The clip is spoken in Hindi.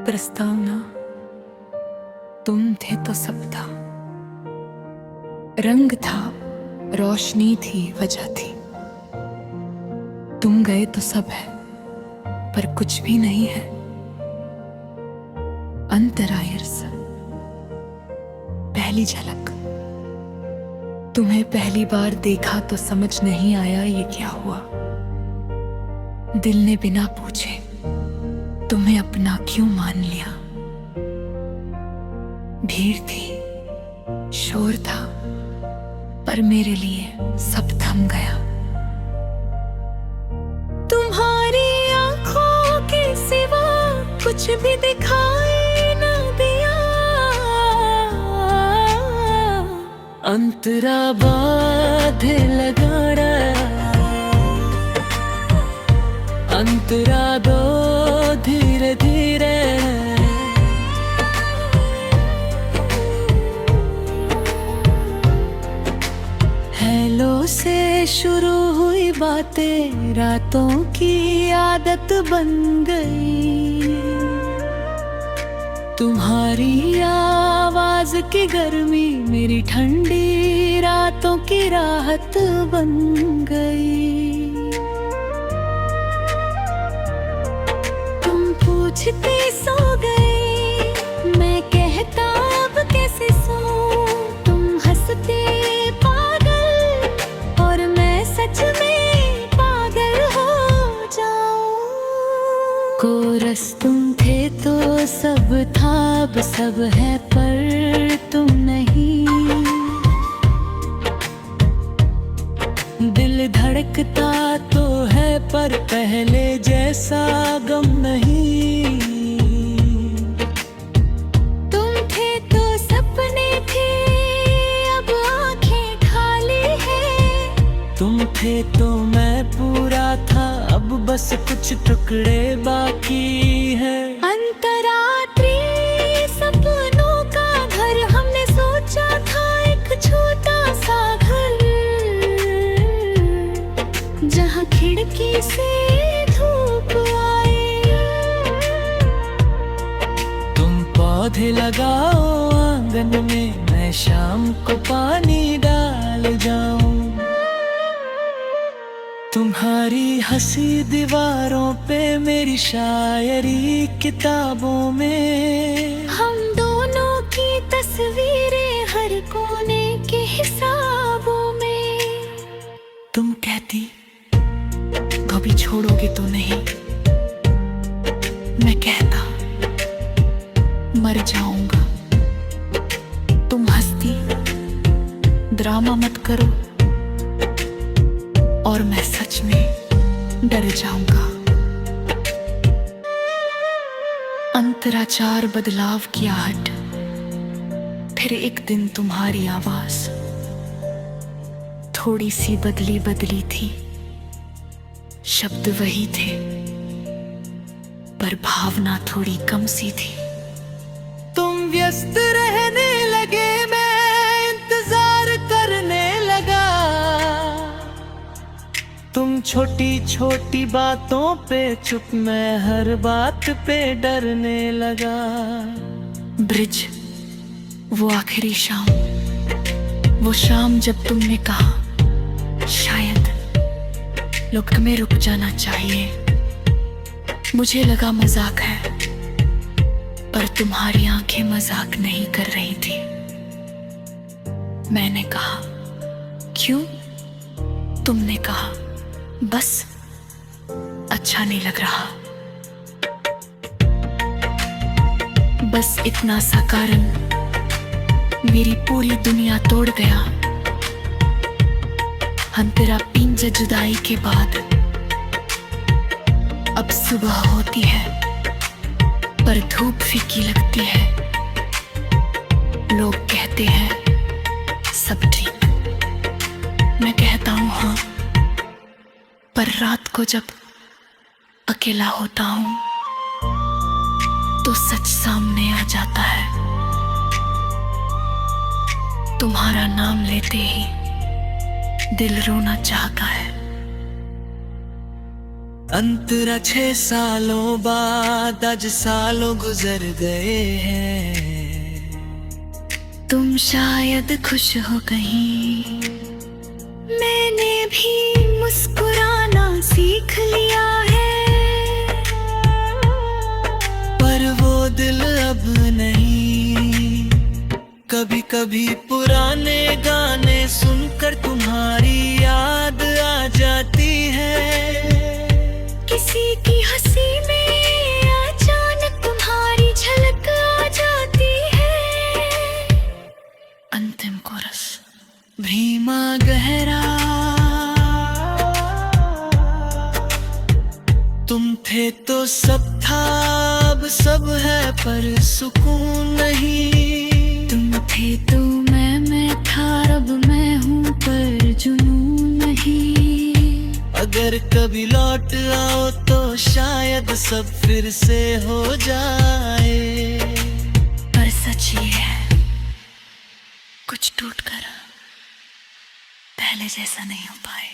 प्रस्तावना तुम थे तो सब था, रंग था, रोशनी थी, वजह थी। तुम गए तो सब है, पर कुछ भी नहीं है। अंतरायर्स पहली झलक। तुम्हें पहली बार देखा तो समझ नहीं आया ये क्या हुआ। दिल ने बिना पूछे तुम्हें अपना क्यों मान लिया। भीड़ थी, शोर था, पर मेरे लिए सब थम गया। तुम्हारी आंखों के सिवा कुछ भी दिखाई ना दिया। अंतरा बाधे लगाना, अंतरा दो धीरे धीरे। हेलो से शुरू हुई बातें रातों की आदत बन गई। तुम्हारी आवाज की गर्मी मेरी ठंडी रातों की राहत बन गई। तुम पूछते सो गई, मैं कहता अब कैसे सोऊं। तुम हंसते पागल, और मैं सच में पागल हो जाऊं। कोरस तुम थे तो सब था, अब सब है पर तुम नहीं। दिल धड़कता तो है पर पहले जैसा गम नहीं। तुम थे तो सपने थे, अब आंखें खाली है। तुम थे तो मैं पूरा था, अब बस कुछ टुकड़े बाकी है। अंतरात्री सपनों का घर, हमने सोचा था एक छोटा सा घर, जहाँ खिड़की से धूप आए। तुम पौधे लगाओ आंगन में, मैं शाम को पानी डाल जाऊं। तुम्हारी हंसी दीवारों पे, मेरी शायरी किताबों में। हम दोनों की तस्वीरें हर कोने के हिसाबों में। तुम कहती कभी छोड़ोगे तो नहीं, मैं कहता मर जाऊंगा। तुम हंसती ड्रामा मत करो, और मैं सच में डर जाऊंगा। अंतराचार बदलाव की आहट, फिर एक दिन तुम्हारी आवाज थोड़ी सी बदली बदली थी। शब्द वही थे, पर भावना थोड़ी कम सी थी। तुम व्यस्त रहने लगे, मैं इंतजार करने लगा। तुम छोटी छोटी बातों पे चुप, मैं हर बात पे डरने लगा। ब्रिज, वो आखिरी शाम, वो शाम जब तुमने कहा शायद लोग में रुक जाना चाहिए। मुझे लगा मजाक है, पर तुम्हारी आंखें मजाक नहीं कर रही थी। मैंने कहा क्यों? तुमने कहा बस अच्छा नहीं लग रहा। बस इतना सा कारण मेरी पूरी दुनिया तोड़ गया। अंतरा पिंज जुदाई के बाद अब सुबह होती है, पर धूप फीकी लगती है। लोग कहते हैं सब ठीक, मैं कहता हूँ हाँ, पर रात को जब अकेला होता हूँ तो सच सामने आ जाता है। तुम्हारा नाम लेते ही दिल रोना चाहता है। अंतरा 6 सालों बाद आज सालों गुजर गए हैं। तुम शायद खुश हो कहीं, मैंने भी मुस्कुराना सीख लिया है। पर वो दिल अब नहीं, कभी कभी पुराने गाने सुनकर तुम्हारी याद आ जाती है। किसी की हंसी में अचानक तुम्हारी झलक आ जाती है। अंतिम कोरस। भीमा गहरा तुम थे तो सब था, अब सब है पर सुकून नहीं। तुम थे तो मैं था, अब मैं हूँ पर जुनून नहीं। अगर कभी लौट आओ तो शायद सब फिर से हो जाए। पर सच ये है, कुछ टूट कर पहले जैसा नहीं हो पाए।